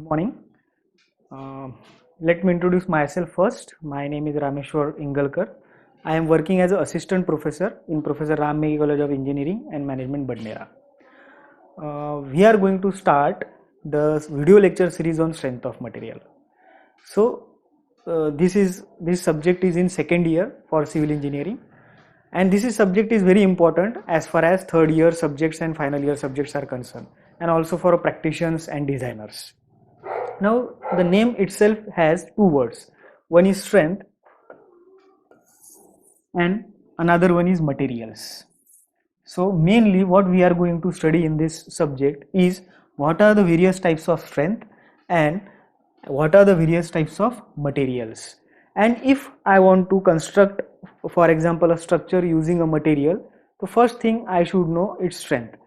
morning. Uh, Let me introduce myself first. My name is Rameshwar Ingalkar. I am working as an assistant professor in Professor Ram Meghe College of Engineering and Management, Bandera. We are going to start the video lecture series on strength of material. So, this subject is in second year for civil engineering, and this subject is very important as far as third year subjects and final year subjects are concerned, and also for practitioners and designers. Now, the name itself has two words. One is strength and another one is materials. So, mainly what we are going to study in this subject is what are the various types of strength and what are the various types of materials. And if I want to construct, for example, a structure using a material, the first thing I should know its strength.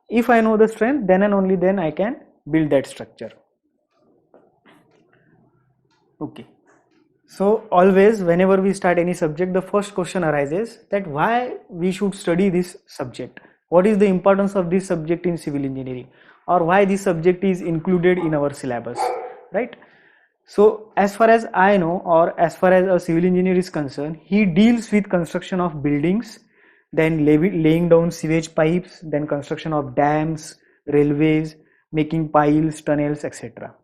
If I know the strength, then and only then I can build that structure. Okay. So always whenever we start any subject, the first question arises that why we should study this subject. What is the importance of this subject in civil engineering, or why this subject is included in our syllabus, right? So as far as I know, or as far as a civil engineer is concerned, he deals with construction of buildings, then laying down sewage pipes, then construction of dams, railways, making piles, tunnels, etc.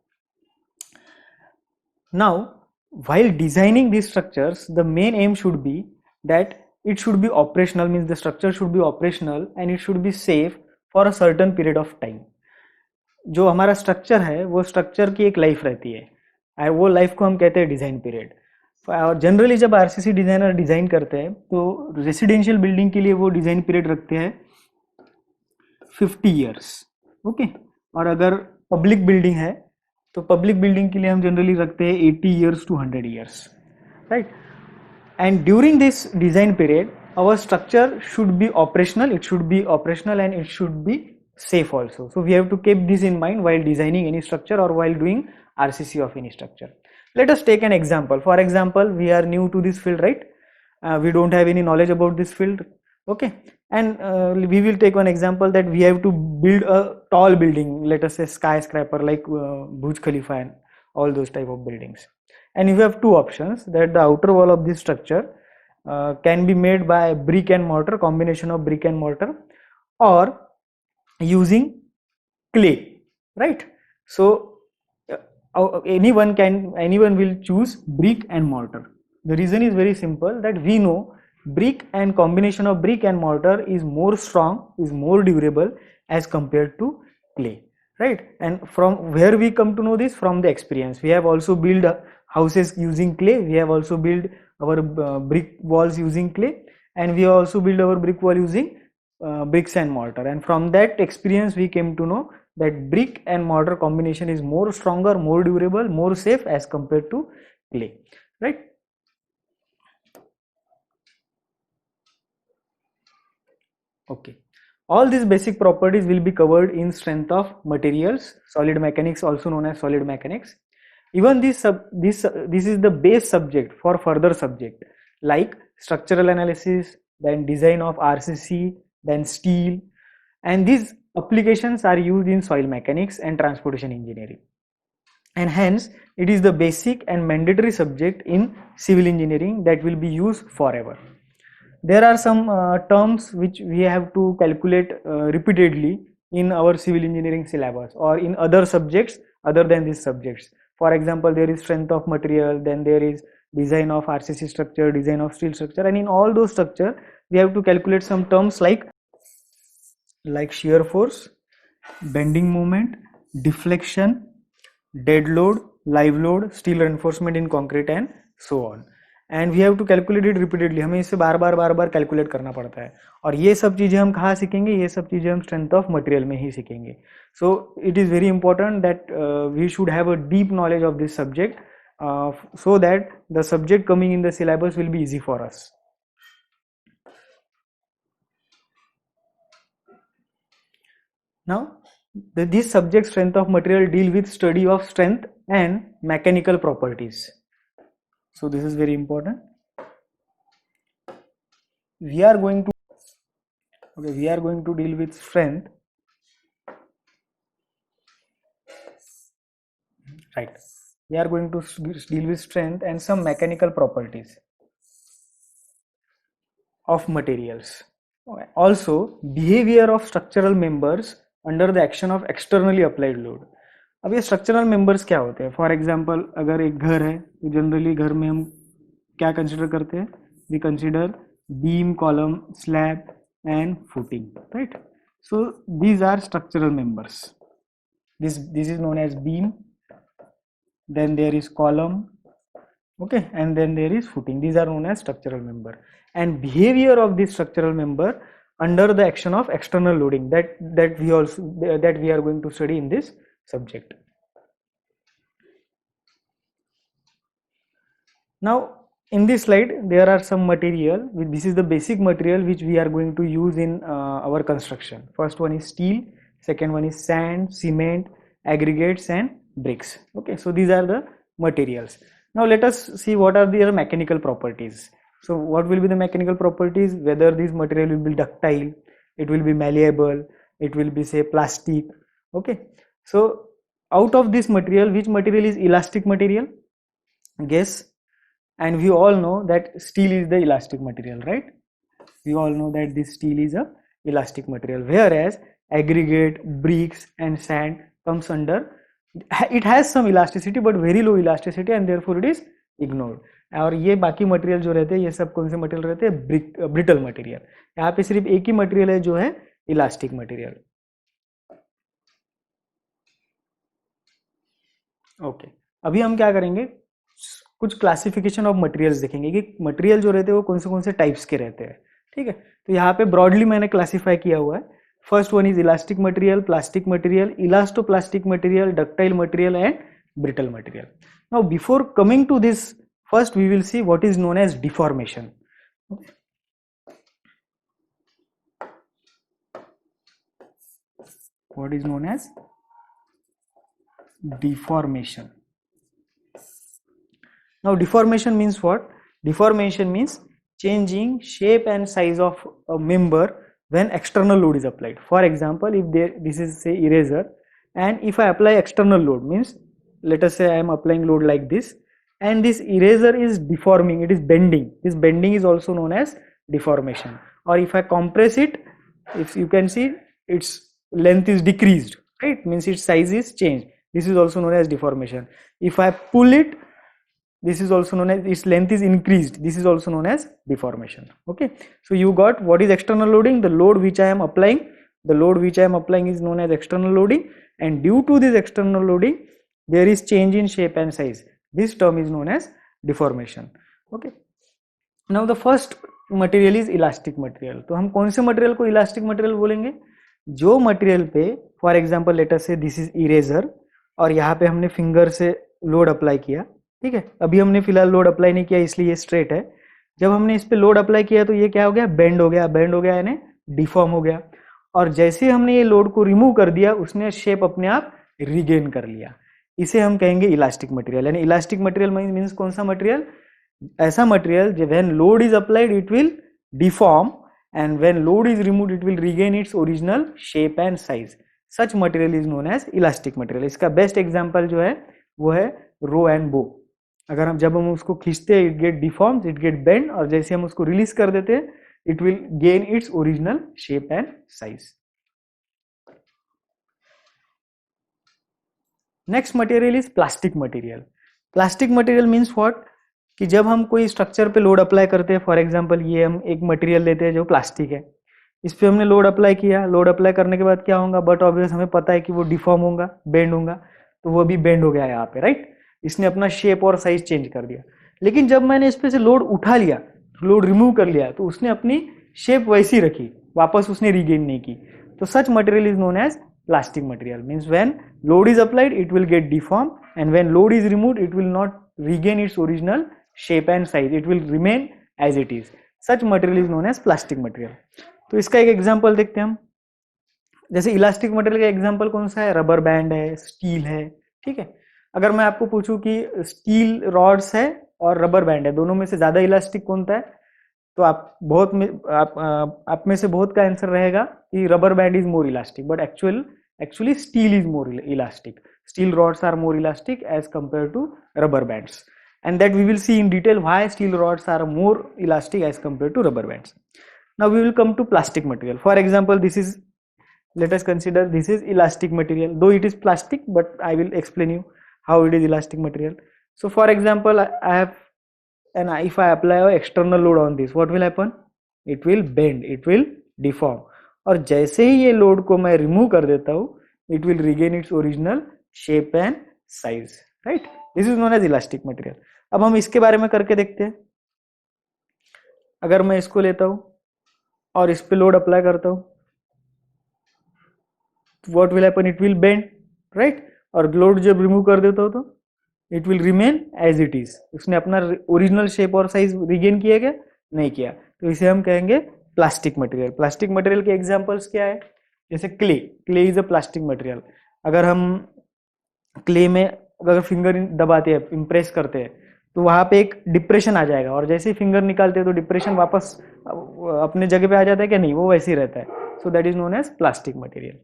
Now, while designing these structures, the main aim should be that it should be operational, means the structure should be operational and it should be safe for a certain period of time. जो हमारा structure है वो structure की एक life रहती है, वो life को हम कहते हैं डिज़ाइन पीरियड. और जनरली जब आरसीसी डिज़ाइनर डिज़ाइन करते हैं तो रेसिडेंशियल बिल्डिंग के लिए वो डिज़ाइन पीरियड रखते हैं 50 ईयर्स. ओके. और अगर पब्लिक बिल्डिंग है तो पब्लिक बिल्डिंग के लिए हम जनरली रखते हैं 80 years to 100 years, right. And during this design period our structure should be operational, it should be operational and it should be safe also. So we have to keep this in mind while designing any structure or while doing RCC of any structure. Let us take an example. For example, we are new to this field, right? We don't have any knowledge about this field, okay? And we will take one example that we have to build a tall building, let us say skyscraper like Burj Khalifa and all those type of buildings. And you have two options, that the outer wall of this structure can be made by brick and mortar, combination of brick and mortar, or using clay, right? So anyone will choose brick and mortar. The reason is very simple, that we know brick and combination of brick and mortar is more strong, is more durable as compared to clay, right? And from where we come to know this? From the experience. We have also built houses using clay, we have also built our brick walls using clay, and we also build our brick wall using bricks and mortar. And from that experience we came to know that brick and mortar combination is more stronger, more durable, more safe as compared to clay, right? Okay. All these basic properties will be covered in strength of materials, solid mechanics, also known as solid mechanics. Even this is the base subject for further subject like structural analysis, then design of RCC, then steel, and these applications are used in soil mechanics and transportation engineering, and hence it is the basic and mandatory subject in civil engineering that will be used forever. There are some terms which we have to calculate repeatedly in our civil engineering syllabus or in other subjects other than these subjects. For example, there is strength of material, then there is design of RCC structure, design of steel structure, and in all those structure we have to calculate some terms like shear force, bending moment, deflection, dead load, live load, steel reinforcement in concrete, and so on. And we have to calculate it repeatedly. हमें इसे बार बार calculate करना पड़ता है. और ये सब चीज़ें हम कहाँ सीखेंगे? ये सब चीज़ें हम स्ट्रेंथ ऑफ मटेरियल में ही सीखेंगे. So it is very important that we should have a deep knowledge of this subject so that the subject coming in the syllabus will be easy for us. Now, this subject strength of material deal with study of strength and mechanical properties. So this is very important. We are going to deal with strength right? We are going to deal with strength and some mechanical properties of materials. Also, behavior of structural members under the action of externally applied load. अब ये structural members क्या होते हैं? For example अगर एक घर है तो जनरली घर में हम क्या कंसिडर करते हैं? We consider beam, column, slab and footing, right? So these are structural members. This is known as beam, then there is column, okay, and then there is footing. These are known as structural member. And behavior of this structural member under the action of external loading, that we are going to study in this subject. Now in this slide there are some material. This is the basic material which we are going to use in our construction. First one is steel, second one is sand, cement, aggregates and bricks. Okay, so these are the materials. Now let us see what are their mechanical properties. So what will be the mechanical properties? Whether this material will be ductile, it will be malleable, it will be say plastic. Okay, so out of this material, which material is elastic material? Guess. And we all know that steel is the elastic material, right? We all know that this steel is a elastic material, whereas aggregate, bricks and sand comes under, it has some elasticity but very low elasticity and therefore it is ignored. और ये बाकी material जो रहते हैं ये सब कौन से मटेरियल रहते हैं? Brittle material. यहाँ पे सिर्फ एक ही मटेरियल है जो है इलास्टिक मटेरियल. ओके, अभी हम क्या करेंगे, कुछ क्लासिफिकेशन ऑफ मटेरियल्स देखेंगे कि मटेरियल जो रहते हैं वो कौन से टाइप्स के रहते हैं. ठीक है, तो यहाँ पे ब्रॉडली मैंने क्लासिफाई किया हुआ है. First one is elastic material, plastic material, elastoplastic material, ductile material and brittle material. Now before coming to this, first we will see what is known as deformation. Okay. What is known as deformation? Now deformation means what? Deformation means changing shape and size of a member when external load is applied. For example, if this is say eraser, and if I apply external load, means let us say I am applying load like this, and this eraser is deforming, it is bending. This bending is also known as deformation. Or if I compress it, if you can see its length is decreased, right? Means its size is changed. This is also known as deformation. If I pull it, this is also known as its length is increased. This is also known as deformation. Okay, so you got what is external loading? The load which I am applying, the load which I am applying is known as external loading, and due to this external loading there is change in shape and size. This term is known as deformation. Okay, now the first material is elastic material. तो हम कौन से material को elastic material बोलेंगे? जो material पे for example let us से this is eraser, और यहाँ पे हमने फिंगर से लोड अप्लाई किया. ठीक है, अभी हमने फिलहाल लोड अप्लाई नहीं किया इसलिए ये स्ट्रेट है. जब हमने इस पे लोड अप्लाई किया तो ये क्या हो गया? बेंड हो गया. बेंड हो गया यानी डिफॉर्म हो गया. और जैसे हमने ये लोड को रिमूव कर दिया उसने शेप अपने आप रिगेन कर लिया. इसे हम कहेंगे इलास्टिक मटेरियल. यानी इलास्टिक मटेरियल मींस कौन सा मटेरियल? ऐसा material when load is applied it will deform, and when load is removed it will regain its original shape and size. Such material is known as elastic material. इसका best example जो है वो है row and बो. अगर जब हम उसको खींचते हैं it get deforms, it get bend, और जैसे हम उसको रिलीज कर देते हैं it will gain it's original shape and size. Next material is plastic material. Plastic material means what? कि जब हम कोई स्ट्रक्चर पे लोड अप्लाई करते हैं, फॉर एग्जांपल ये हम एक मटेरियल लेते हैं जो प्लास्टिक है, इस पे हमने लोड अप्लाई किया. लोड अप्लाई करने के बाद क्या होगा? बट ऑब्वियस हमें पता है कि वो डिफॉर्म होगा, बेंड होगा, तो वो भी बेंड हो गया यहाँ पे, राइट? इसने अपना शेप और साइज चेंज कर दिया. लेकिन जब मैंने इस पे से लोड उठा लिया, लोड रिमूव कर लिया, तो उसने अपनी शेप वैसी रखी, वापस उसने रिगेन नहीं की. तो such material is known as plastic material. Means when load is applied it will get deformed, and when load is removed it will not regain its original shape and size, it will remain as it is. Such material is known as plastic material. तो इसका एक example देखते हैं हम. जैसे elastic material का example कौन सा है? रबर बैंड है, स्टील है. ठीक है, अगर मैं आपको पूछूं कि स्टील रॉड्स है और रबर बैंड है, दोनों में से ज्यादा इलास्टिक कौन सा है, तो आप में से बहुत का आंसर रहेगा कि rubber band is more elastic, but actually steel is more elastic. steel rods are more elastic as compared to rubber bands, and that we will see in detail why steel rods are more elastic as compared to rubber bands. Now we will come to plastic material. For example, this is, let us consider this is elastic material, though it is plastic, but I will explain you how it is elastic material. So for example, I have, and if I apply an external load on this, what will happen? It will bend, it will deform, और जैसे ही ये load को मैं remove कर देता हूँ, it will regain its original shape and size, right? This is known as elastic material. अब हम इसके बारे में करके देखते हैं. अगर मैं इसको लेता हूँ और इस पे लोड अप्लाई करता हूँ, what will happen? It will bend, right? और लोड जब रिमूव कर देता हूँ तो it will remain as it is. उसने अपना ओरिजिनल शेप और साइज रिगेन किया क्या? नहीं किया. तो इसे हम कहेंगे प्लास्टिक मटेरियल. प्लास्टिक मटेरियल के एग्जांपल्स क्या है? जैसे clay. Clay is a plastic material. अगर हम क्ले में अगर फिंगर दबाते हैं, इम्प्रेस करते हैं, तो वहां पे एक डिप्रेशन आ जाएगा, और जैसे ही फिंगर निकालते हैं तो डिप्रेशन वापस अपने जगह पे आ जाता है क्या? नहीं, वो वैसे ही रहता है. So that is known as plastic material.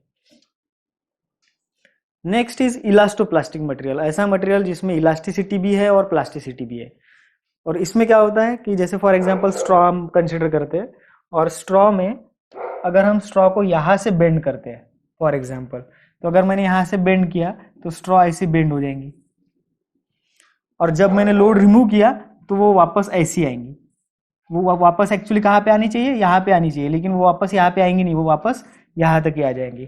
Next is elastoplastic material. ऐसा मटेरियल जिसमें इलास्टिसिटी भी है और प्लास्टिसिटी भी है. और इसमें क्या होता है कि जैसे फॉर एग्जांपल स्ट्रॉ हम कंसिडर करते हैं, और स्ट्रॉ में अगर हम स्ट्रॉ को यहाँ से बेंड करते हैं फॉर एग्जांपल, तो अगर मैंने यहाँ से बेंड किया तो स्ट्रॉ ऐसी बेंड हो जाएंगी, और जब मैंने लोड रिमूव किया तो वो वापस ऐसी आएंगी. वो वापस एक्चुअली कहाँ पे आनी चाहिए? यहाँ पे आनी चाहिए, लेकिन वो वापस यहाँ पे आएंगी नहीं, वो वापस यहाँ तक ही आ जाएंगी.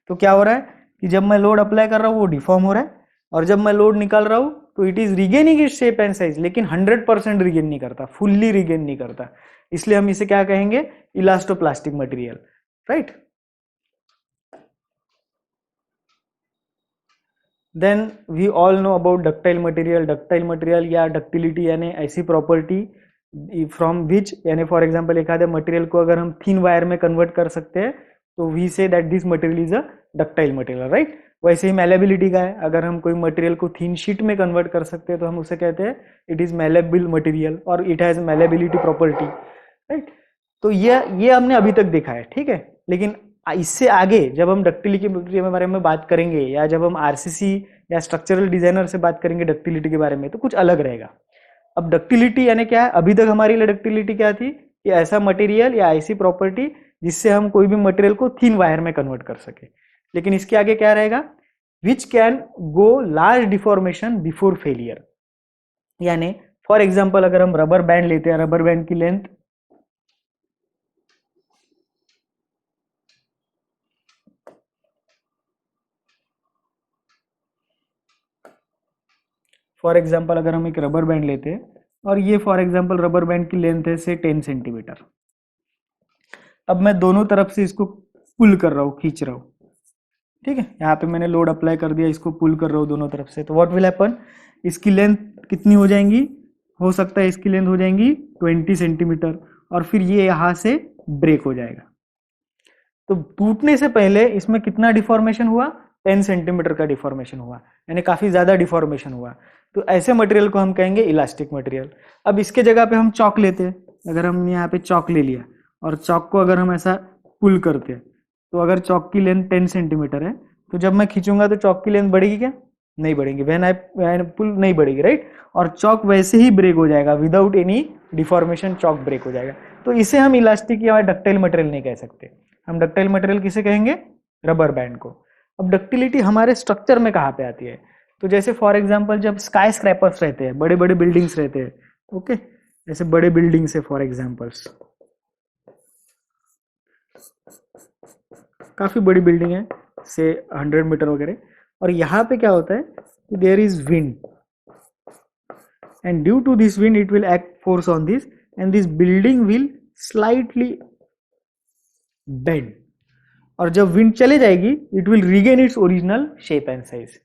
तो क्या हो रहा है कि जब मैं लोड अप्लाई कर रहा हूँ वो डिफॉर्म हो रहा है, और जब मैं लोड निकाल रहा हूँ तो it is regaining it's shape and size, लेकिन 100% रिगेन नहीं करता, फुल्ली रिगेन नहीं करता. इसलिए हम इसे क्या कहेंगे? Elastoplastic material, right? Then we all know about ductile material. Ductile material या डक्टिलिटी यानी ऐसी प्रॉपर्टी फ्रॉम विच, यानी फॉर एग्जांपल एखाद्या मटेरियल को अगर हम थिन वायर में कन्वर्ट कर सकते हैं तो we say that this material is a ductile material, right? वैसे ही मैलेबिलिटी का है. अगर हम कोई मटेरियल को थिन शीट में कन्वर्ट कर सकते हैं तो हम उसे कहते हैं इट इज मैलेबल मटेरियल, और it has malleability property, right? तो ये हमने अभी तक देखा है, ठीक है. लेकिन इससे आगे जब हम डक्टिलिटी के बारे में बात करेंगे, या जब हम आरसीसी या स्ट्रक्चरल डिजाइनर से बात करेंगे डक्टिलिटी के बारे में, तो कुछ अलग रहेगा. अब डक्टिलिटी यानी क्या है? अभी तक हमारे लिए डक्टिलिटी क्या थी? कि ऐसा मटेरियल या ऐसी प्रॉपर्टी जिससे हम कोई भी मटेरियल को थिन वायर में कन्वर्ट कर सके. लेकिन इसके आगे क्या रहेगा? Which can go large deformation before failure. यानी फॉर एग्जाम्पल अगर हम रबर बैंड लेते हैं, रबर बैंड की लेंथ फॉर एग्जाम्पल अगर हम एक रबर बैंड लेते हैं, और ये फॉर एग्जाम्पल रबर बैंड की लेंथ है से 10 सेंटीमीटर. अब मैं दोनों तरफ से इसको पुल कर रहा हूँ, खींच रहा हूँ, ठीक है. यहाँ पे मैंने लोड अप्लाई कर दिया, इसको पुल कर रहा हूँ दोनों तरफ से, तो व्हाट विल हैपन? इसकी लेंथ कितनी हो जाएंगी? हो सकता है इसकी लेंथ हो जाएंगी 20 सेंटीमीटर, और फिर ये यहाँ से ब्रेक हो जाएगा. तो टूटने से पहले इसमें कितना डिफॉर्मेशन हुआ? 10 सेंटीमीटर का डिफॉर्मेशन हुआ, यानी काफी ज्यादा डिफॉर्मेशन हुआ. तो ऐसे मटेरियल को हम कहेंगे इलास्टिक मटेरियल. अब इसके जगह पे हम चौक लेते हैं. अगर हमने यहाँ पे चौक ले लिया और चौक को अगर हम ऐसा पुल करते हैं, तो अगर चौक की लेंथ 10 सेंटीमीटर है, तो जब मैं खींचूंगा तो चौक की लेंथ बढ़ेगी क्या? नहीं बढ़ेगी. व्हेन आई पुल नहीं बढ़ेगी, राइट? और चौक वैसे ही ब्रेक हो जाएगा, विदाउट एनी डिफॉर्मेशन चौक ब्रेक हो जाएगा. तो इसे हम इलास्टिक या डक्टाइल मटेरियल नहीं कह सकते. हम डक्टाइल मटेरियल किसे कहेंगे? रबर बैंड को. अब डक्टिलिटी हमारे स्ट्रक्चर में कहाँ पे आती है? तो जैसे फॉर एग्जांपल जब स्काई स्क्रैपर्स रहते हैं, बड़े बड़े बिल्डिंग्स रहते हैं, ओके, जैसे बड़े बिल्डिंग्स है फॉर एग्जांपल्स, काफी बड़ी बिल्डिंग है से 100 मीटर वगैरह, और यहाँ पे क्या होता है कि there is wind, and due to this wind it will act force on this, and this building will slightly bend, और जब विंड चले जाएगी it will regain its original shape and size.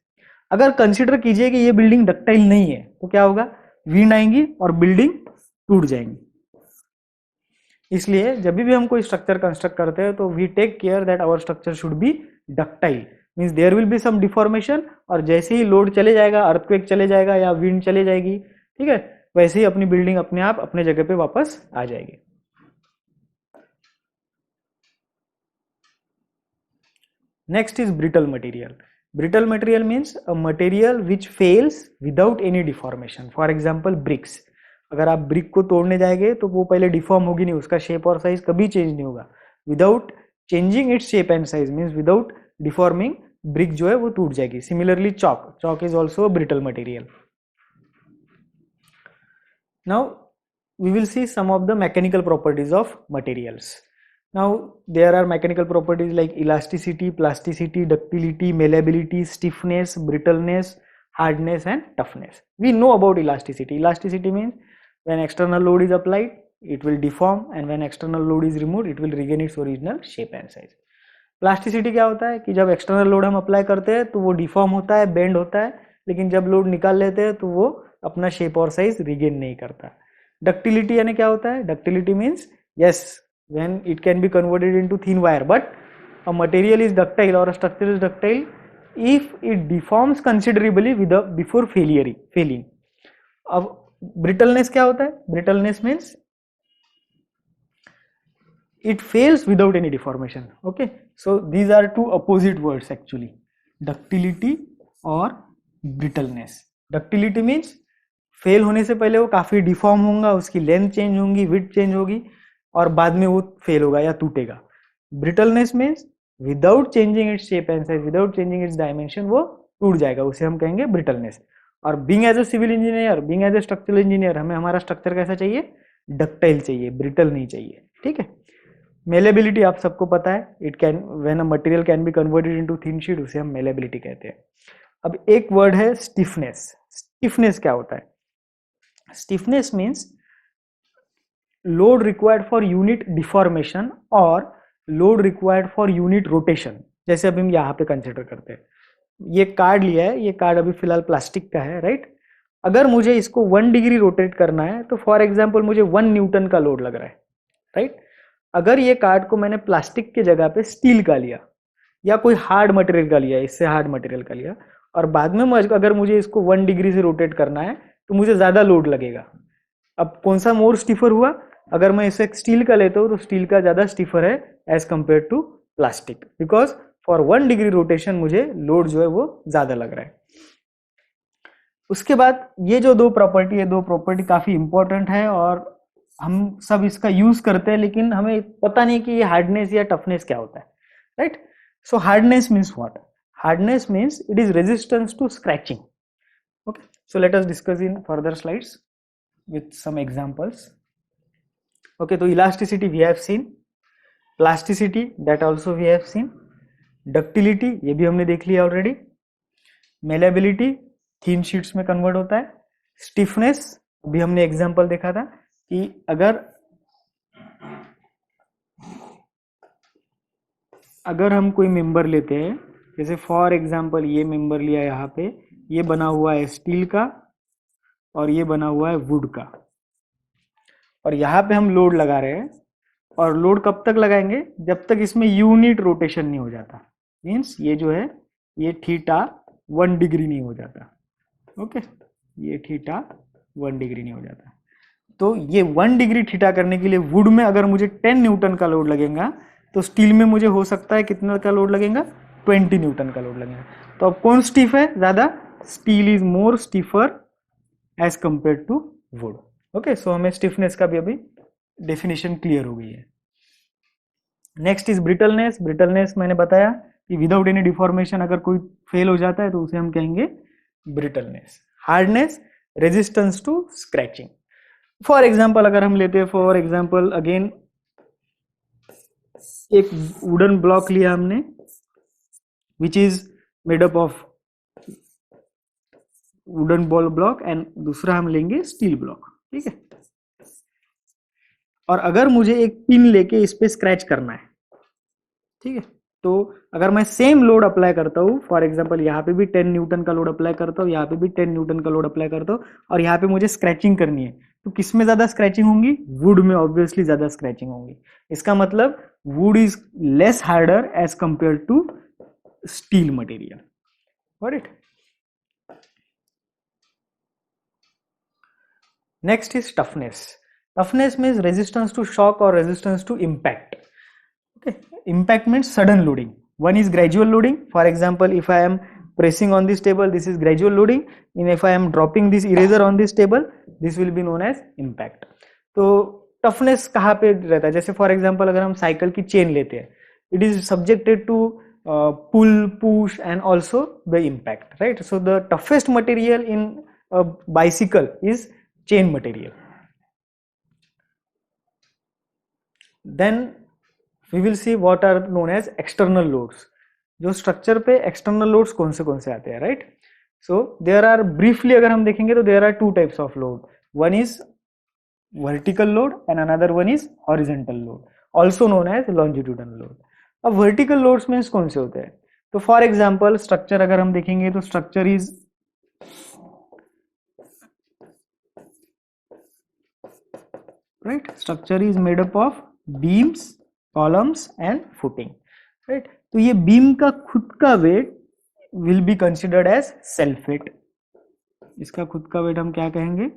अगर कंसिडर कीजिए कि ये बिल्डिंग डक्टाइल नहीं है, तो क्या होगा? विंड आएंगी और बिल्डिंग टूट जाएंगी. इसलिए जब भी हम कोई स्ट्रक्चर कंस्ट्रक्ट करते हैं तो we take care that our structure should be ductile, means there will be some deformation, और जैसे ही लोड चले जाएगा, अर्थक्वेक चले जाएगा या विंड चले जाएगी, ठीक है, वैसे ही अपनी बिल्डिंग अपने आप अपने जगह पे वापस आ जाएगी. Next is brittle material. Brittle material means a material which fails without any deformation. For example, bricks. अगर आप ब्रिक को तोड़ने जाएंगे तो वो पहले डिफॉर्म होगी नहीं, उसका शेप और साइज कभी चेंज नहीं होगा. Without changing its shape and size means without deforming, brick जो है वो टूट जाएगी. Similarly chalk is also a brittle material. Now we will see some of the mechanical properties of materials. Now there are mechanical properties like elasticity, plasticity, ductility, malleability, stiffness, brittleness, hardness and toughness. We know about elasticity. Elasticity means when external load is applied it will deform, and when external load is removed it will regain its original shape and size. Plasticity क्या होता है कि जब external load हम apply करते हैं तो वो डिफॉर्म होता है, बेंड होता है, लेकिन जब लोड निकाल लेते हैं तो वो अपना शेप और साइज रिगेन नहीं करता. डक्टिलिटी यानी क्या होता है? Ductility means yes when it can be converted into thin wire, but a material is ductile और a structure is ductile if it deforms considerably before failing. अब ब्रिटलनेस क्या होता है? Brittleness means it fails without any deformation. Okay, so these are two opposite words actually, ductility और brittleness. ductility means fail होने से पहले वो काफी डिफॉर्म होगा, उसकी लेंथ चेंज होगी, विड्थ चेंज होगी और बाद में वो फेल होगा या टूटेगा. Brittleness means without changing its shape and size, without changing its dimension वो टूट जाएगा, उसे हम कहेंगे ब्रिटलनेस. और being as a civil engineer, being as a structural engineer, हमें हमारा स्ट्रक्चर कैसा चाहिए? डक्टाइल चाहिए, ब्रिटल नहीं चाहिए. ठीक है. मेलेबिलिटी आप सबको पता है, it can when a material can be converted into thin sheet, उसे हम मेलेबिलिटी कहते हैं. अब एक वर्ड है स्टिफनेस. स्टिफनेस क्या होता है? Stiffness means load required for unit deformation और load required for unit rotation. जैसे अभी हम यहाँ पे कंसिडर करते हैं, ये कार्ड लिया है, ये कार्ड अभी फिलहाल प्लास्टिक का है, राइट. अगर मुझे इसको 1 डिग्री रोटेट करना है तो फॉर एग्जाम्पल मुझे 1 न्यूटन का लोड लग रहा है, राइट. अगर ये कार्ड को मैंने प्लास्टिक के जगह पे स्टील का लिया या कोई हार्ड मटेरियल का लिया, इससे हार्ड मटेरियल का लिया, और बाद में अगर मुझे इसको 1 डिग्री से रोटेट करना है तो मुझे ज्यादा लोड लगेगा. अब कौन सा मोर स्टिफर हुआ? अगर मैं इसे स्टील का लेता हूँ तो स्टील का ज्यादा स्टिफर है as compare to plastic, because for 1 degree rotation मुझे लोड जो है वो ज्यादा लग रहा है. उसके बाद ये जो दो प्रॉपर्टी है, दो प्रॉपर्टी काफी इंपॉर्टेंट है और हम सब इसका यूज करते हैं, लेकिन हमें पता नहीं कि ये हार्डनेस या टफनेस क्या होता है, right. So hardness means what? Hardness means it is resistance to scratching. Okay, so let us discuss in further slides with some examples. Okay, तो elasticity we have seen, plasticity that also we have seen, ductility ये भी हमने देख लिया already, malleability thin sheets में convert होता है, stiffness अभी हमने एग्जांपल देखा था कि अगर हम कोई मेंबर लेते हैं, जैसे फॉर एग्जांपल ये मेंबर लिया यहाँ पे, ये बना हुआ है स्टील का और ये बना हुआ है वुड का, और यहाँ पे हम लोड लगा रहे हैं, और लोड कब तक लगाएंगे? जब तक इसमें यूनिट रोटेशन नहीं हो जाता, मीन्स ये जो है ये थीटा 1 डिग्री नहीं हो जाता. ओके, ये थीटा 1 डिग्री नहीं हो जाता. तो ये 1 डिग्री थीटा करने के लिए वुड में अगर मुझे 10 न्यूटन का लोड लगेगा तो स्टील में मुझे हो सकता है कितना का लोड लगेगा? 20 न्यूटन का लोड लगेगा. तो अब कौन स्टीफ है ज्यादा? Steel is more stiffer as compare to wood. Okay, so हमें स्टिफनेस का भी अभी डेफिनेशन क्लियर हो गई है. Next is brittleness. ब्रिटलनेस मैंने बताया कि विदाउट एनी डिफॉर्मेशन अगर कोई फेल हो जाता है तो उसे हम कहेंगे brittleness. Hardness, resistance to scratching. For example अगर हम लेते हैं, फॉर एग्जाम्पल अगेन एक वुडन ब्लॉक लिया हमने which is made up of wooden ball block, and दूसरा हम लेंगे स्टील ब्लॉक. ठीक है, और अगर मुझे एक पिन लेके इस पे स्क्रैच करना है, ठीक है, तो अगर मैं सेम लोड अप्लाई करता हूँ, फॉर एग्जांपल यहाँ पे भी 10 न्यूटन का लोड अप्लाई करता हूँ, यहाँ पे भी 10 न्यूटन का लोड अप्लाई करता हूँ, और यहाँ पे मुझे स्क्रैचिंग करनी है, तो किस में ज्यादा स्क्रैचिंग होंगी? वुड में ऑब्वियसली ज्यादा स्क्रैचिंग होंगी. इसका मतलब wood is less harder as compare to steel material. Got it? Next is toughness. Toughness means resistance to shock or resistance to impact. Okay, impact means sudden loading. One is gradual loading. For example, if I am pressing on this table, this is gradual loading. And if I am dropping this eraser on this table, this will be known as impact. तो toughness कहाँ पे रहता है? जैसे for example अगर हम cycle की chain लेते हैं, it is subjected to pull, push, and also the impact, right? So the toughest material in a bicycle is chain material. Then we will see what are known as external loads. जो structure पे external loads कौन से आते हैं, right? So there are, briefly अगर हम देखेंगे तो there are two types of load. One is vertical load and another one is horizontal load, also known as longitudinal load. अब वर्टिकल लोड्स मीन्स कौन से होते हैं? तो फॉर एग्जाम्पल स्ट्रक्चर अगर हम देखेंगे तो structure is right, structure is made up of beams, columns and footing, right? तो ये बीम का खुद का weight will be considered as self weight. इसका खुद का वेट हम क्या कहेंगे?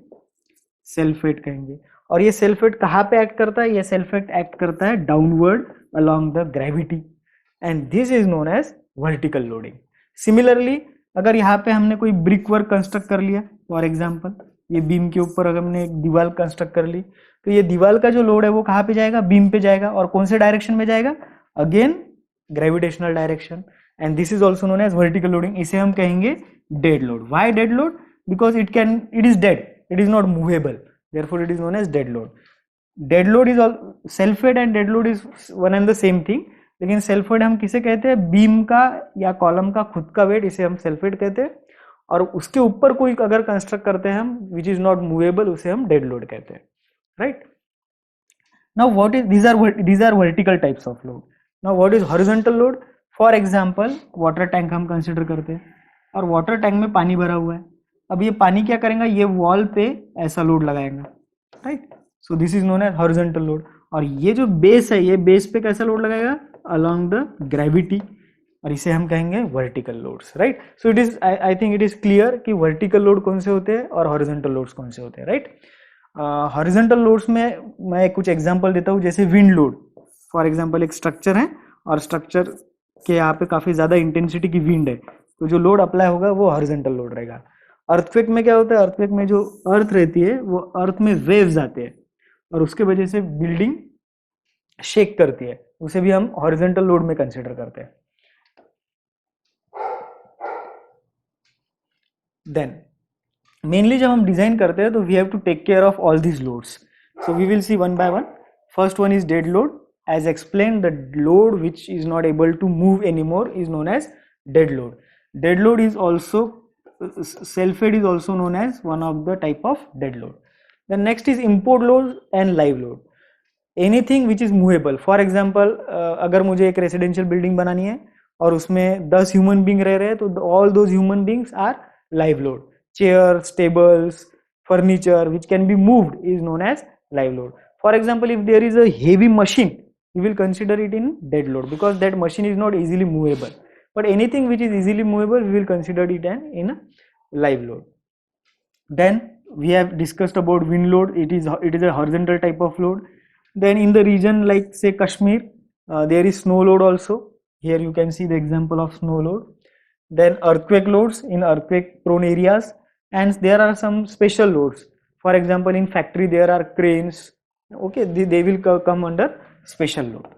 सेल्फ वेट कहेंगे. और ये सेल्फ वेट कहाँ पे एक्ट करता है? ये सेल्फ वेट एक्ट करता है downward along the gravity, and this is known as vertical loading. Similarly, अगर यहाँ पे हमने कोई ब्रिक वर्क कंस्ट्रक्ट कर लिया, फॉर एग्जांपल ये बीम के ऊपर अगर हमने एक दीवार कंस्ट्रक्ट कर ली, तो ये दीवार का जो लोड है वो कहाँ पे जाएगा? बीम पे जाएगा. और कौन से डायरेक्शन में जाएगा? Again gravitational direction, and this is also known as vertical loading. इसे हम कहेंगे dead load. Why dead load? Because it is dead, it is not movable, therefore it is known as dead load. Dead load is self weight and dead load is one and the same thing. लेकिन self weight हम किसे कहते हैं? Beam का या column का खुद का वेट, इसे हम सेल्फ वेट कहते हैं. और उसके ऊपर कोई अगर कंस्ट्रक्ट करते हैं हम विच इज नॉट मूवेबल, उसे हम डेड लोड कहते हैं, right? Now what is these are vertical types of load. Now what is horizontal load? For example water tank हम कंसिडर करते हैं, और वाटर टैंक में पानी भरा हुआ है. अब ये पानी क्या करेगा? ये वॉल पे ऐसा लोड लगाएगा, right? So this is known as horizontal load. और ये जो बेस है, ये बेस पे कैसा लोड लगाएगा? अलोंग द ग्रेविटी, और इसे हम कहेंगे vertical loads, right? So it is, I think it is clear कि वर्टिकल लोड कौन से होते हैं और हॉरिजॉन्टल लोड्स कौन से होते हैं, राइट? हॉरिजॉन्टल लोड्स में मैं कुछ एग्जांपल देता हूँ, जैसे विंड लोड. फॉर एग्जांपल एक स्ट्रक्चर है और स्ट्रक्चर के यहाँ पे काफी ज्यादा इंटेंसिटी की विंड है, तो जो लोड अप्लाई होगा वो हॉरिजॉन्टल लोड रहेगा. अर्थक्वेक में क्या होता है? अर्थक्वेक में जो अर्थ रहती है वो अर्थ में वेव्स आते हैं और उसके वजह से बिल्डिंग शेक करती है, उसे भी हम हॉरिजॉन्टल लोड में कंसीडर करते हैं. देन मेनली जब हम डिजाइन करते हैं तो we have to take care of all these loads. So we will see one by one. First one is dead load. As explain, the load which is not able to move anymore is known as dead load. Dead load is also, self weight is also known as one of the type of dead load. The next is import load and live load. Anything which is movable. For example, अगर मुझे एक residential building बनानी है और उसमें 10 human being रह रहे हैं, तो all those human beings are live load. Chairs, tables, furniture which can be moved is known as live load. For example, if there is a heavy machine, we will consider it in dead load because that machine is not easily movable. But anything which is easily movable, we will consider it in a live load. Then we have discussed about wind load. It is a horizontal type of load. Then in the region like say Kashmir, there is snow load also. Here you can see the example of snow load. Then earthquake loads in earthquake prone areas, and there are some special loads. For example, in factory there are cranes. Okay, they will come under special load.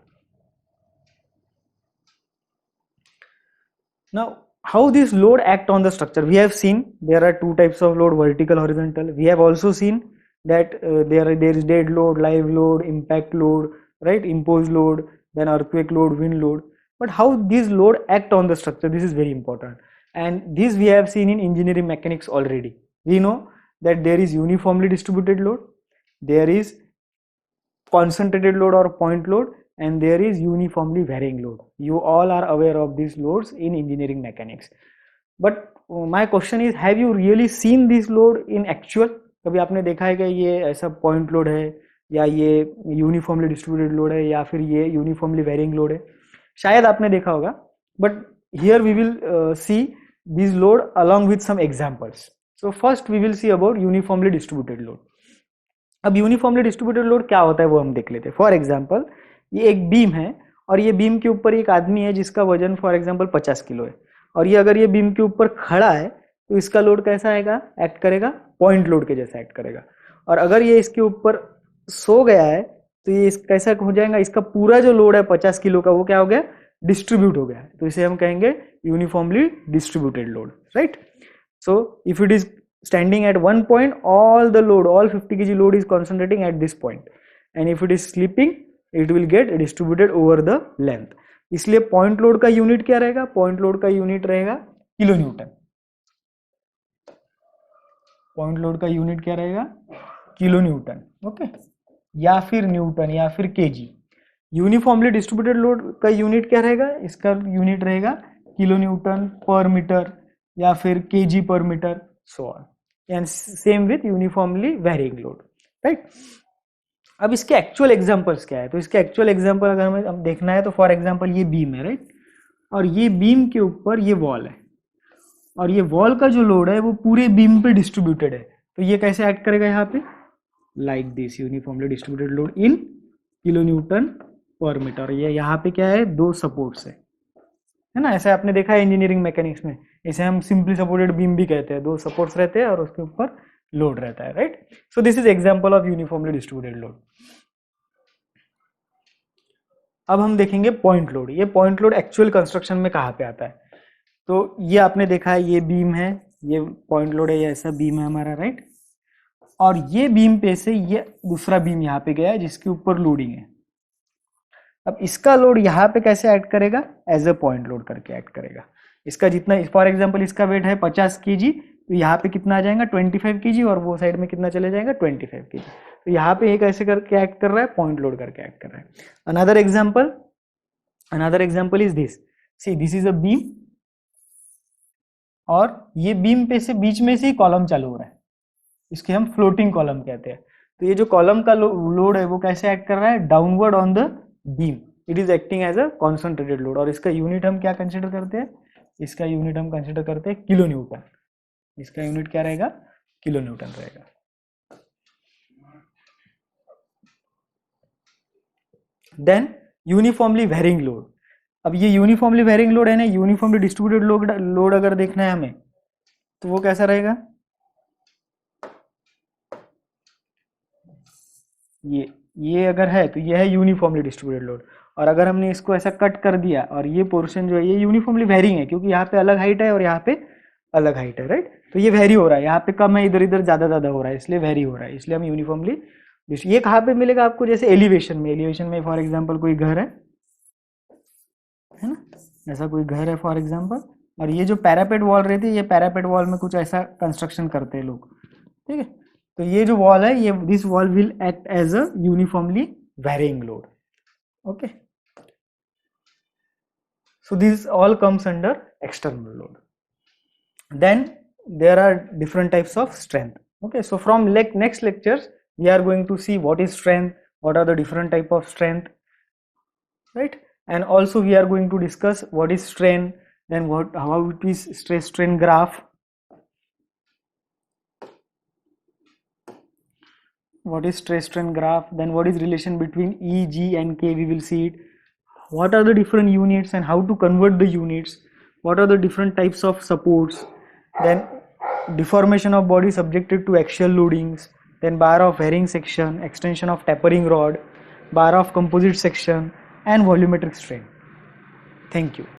Now, how this load act on the structure? We have seen there are two types of load: vertical, horizontal. We have also seen that there is dead load, live load, impact load, right? Imposed load, then earthquake load, wind load. But how these load act on the structure? This is very important, and this we have seen in engineering mechanics already. We know that there is uniformly distributed load, there is concentrated load or point load, and there is uniformly varying load. You all are aware of these loads in engineering mechanics. But my question is, have you really seen this load in actual? कभी आपने देखा है कि ये ऐसा point load है या ये यूनिफॉर्मली डिस्ट्रीब्यूटेड लोड है या फिर ये यूनिफॉर्मली वेरिंग लोड है? शायद आपने देखा होगा, but here we will see this load along with some examples. So first we will see about uniformly distributed load. अब यूनिफॉर्मली डिस्ट्रीब्यूटेड लोड क्या होता है वो हम देख लेते हैं. फॉर एग्जांपल, ये एक बीम है और ये बीम के ऊपर एक आदमी है जिसका वजन फॉर एग्जांपल 50 किलो है. और ये अगर ये बीम के ऊपर खड़ा है तो इसका लोड कैसा आएगा, एक्ट करेगा पॉइंट लोड के जैसा एक्ट करेगा। और अगर ये इसके ऊपर सो गया है तो ये कैसा हो जाएगा, इसका पूरा जो लोड है 50 किलो का वो क्या हो गया, डिस्ट्रीब्यूट हो गया है। तो इसे हम कहेंगे uniformly distributed load, right. So if it is standing at one point, all the load, all 50 kg load is concentrating at this point, and if it is sleeping it will get distributed over the length. इसलिए point load का unit क्या रहेगा, point load का unit रहेगा kilo Newton. Point load का unit क्या रहेगा, kilo Newton, okay, या फिर न्यूटन या फिर केजी। यूनिफॉर्मली डिस्ट्रीब्यूटेड लोड का यूनिट क्या रहेगा, इसका यूनिट रहेगा किलो न्यूटन पर मीटर या फिर केजी पर metre, so on, and same with uniformly varying load, right। अब इसके एक्चुअल एग्जांपल्स क्या है, तो इसके एक्चुअल एग्जांपल अगर हमें देखना है तो फॉर एग्जांपल ये बीम है, राइट, और ये बीम के ऊपर ये वॉल है, और ये वॉल का जो लोड है वो पूरे बीम पे डिस्ट्रीब्यूटेड है। तो ये कैसे एक्ट करेगा यहाँ पे, like this, uniformly distributed load in kilo Newton पर मीटर। ये यहाँ पे क्या है, दो सपोर्ट्स है ना, ऐसा आपने देखा है इंजीनियरिंग मैकेनिक्स में, इसे हम सिंपली सपोर्टेड बीम भी कहते हैं, दो सपोर्ट्स रहते हैं और उसके ऊपर लोड रहता है, right. So this is example of uniformly distributed load. अब हम देखेंगे पॉइंट लोड। ये पॉइंट लोड एक्चुअल कंस्ट्रक्शन में कहाँ पे आता है, तो ये आपने देखा है, ये बीम है, ये पॉइंट लोड है, ये ऐसा बीम है हमारा, राइट, और ये बीम पे से ये दूसरा बीम यहाँ पे गया है जिसके ऊपर लोडिंग है। अब इसका लोड यहाँ पे कैसे ऐड करेगा, एज अ पॉइंट लोड करके ऐड करेगा। इसका जितना, फॉर एग्जांपल इसका वेट है 50 केजी, तो यहाँ पे कितना आ जाएगा 25 केजी, और वो साइड में कितना चले जाएगा 25 केजी। तो यहाँ पे ये कैसे करके ऐड कर रहा है, पॉइंट लोड करके ऐड कर रहा है। Another example is this, see this is a beam, और ये बीम पे से बीच में से ही कॉलम चालू हो रहा है, इसके हम फ्लोटिंग कॉलम कहते हैं। तो ये जो कॉलम का लोड है वो कैसे ऐड कर रहा है, downward on the beam, it is acting as a concentrated load. और इसका यूनिट हम क्या कंसिडर करते हैं, इसका यूनिट हम कंसिडर करते हैं किलो न्यूटन। इसका यूनिट क्या रहेगा, किलो न्यूटन रहेगा। Then uniformly varying load. अब ये यूनिफॉर्मली वेरिंग लोड है ना, यूनिफॉर्मली डिस्ट्रीब्यूटेड लोड अगर देखना है हमें तो वो कैसा रहेगा, ये अगर है तो ये है यूनिफॉर्मली डिस्ट्रीब्यूटेड लोड। और अगर हमने इसको ऐसा कट कर दिया और ये पोर्शन जो है ये यूनिफॉर्मली वेरिंग है, क्योंकि यहाँ पे अलग हाइट है और यहाँ पे अलग हाइट है, राइट। तो ये वेरी हो रहा है, यहाँ पे कम है, इधर इधर ज्यादा हो रहा है, इसलिए वेरी हो रहा है, इसलिए हम यूनिफॉर्मली। ये कहाँ पे मिलेगा आपको, जैसे एलिवेशन में फॉर एग्जाम्पल कोई घर है ना, ऐसा कोई घर है फॉर एग्जाम्पल, और ये जो पैरापेट वॉल रहती है, ये पैरापेट वॉल में कुछ ऐसा कंस्ट्रक्शन करते हैं लोग, ठीक है। तो ये जो वॉल है, ये this wall will act as a uniformly varying load, okay. So this all comes under external load. Then there are different types of strength, okay. So from next lectures we are going to see what is strength, what are the different type of strength, right, and also we are going to discuss what is strain, then how it is stress strain graph, what is stress strain graph, then what is relation between E, G and K, we will see it. What are the different units and how to convert the units, what are the different types of supports, then deformation of body subjected to axial loadings, then bar of varying section, extension of tapering rod, bar of composite section, and volumetric strain. Thank you.